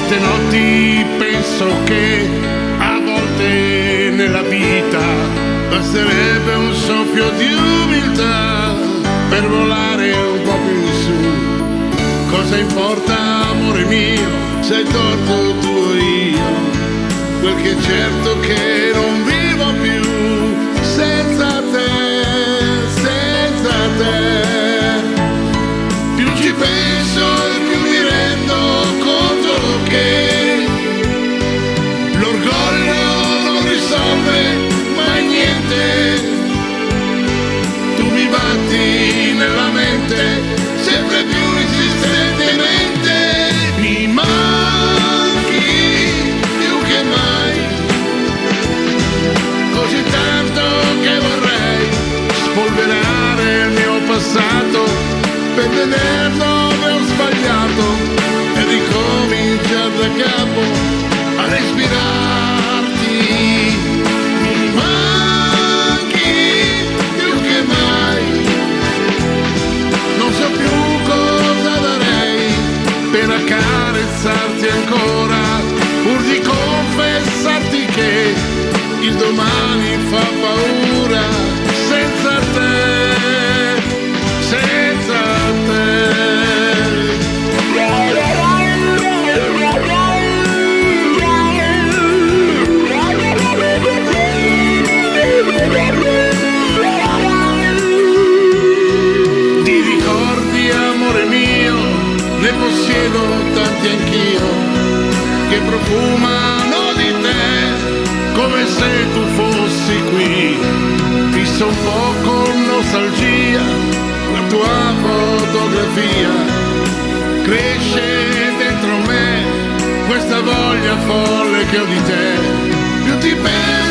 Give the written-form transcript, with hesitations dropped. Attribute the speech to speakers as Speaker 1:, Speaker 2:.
Speaker 1: Quante notti penso che a volte nella vita basterebbe un soffio di umiltà per volare un po' più in su. Cosa importa, amore mio, se hai torto tu o io? Quel che è certo è che non vivo più senza te, senza te. Più ci penso e più mi rendo conto che l'orgoglio non risolve mai niente. Tu mi batti nella mente sempre più insistentemente. Mi manchi più che mai, così tanto che vorrei spolverare il mio passato per vedere dove ho sbagliato e ricominciare da capo a respirarti. Mi manchi più che mai, non so più cosa darei per accarezzarti ancora, pur di confessarti che il domani fa paura senza te, senza te. Ti ricordi, amore mio, ne possiedo tanti anch'io, che profumano di te come se tu fossi qui. Fisso un po' con nostalgia la tua fotografia, cresce dentro me questa voglia folle che ho di te. Più ti penso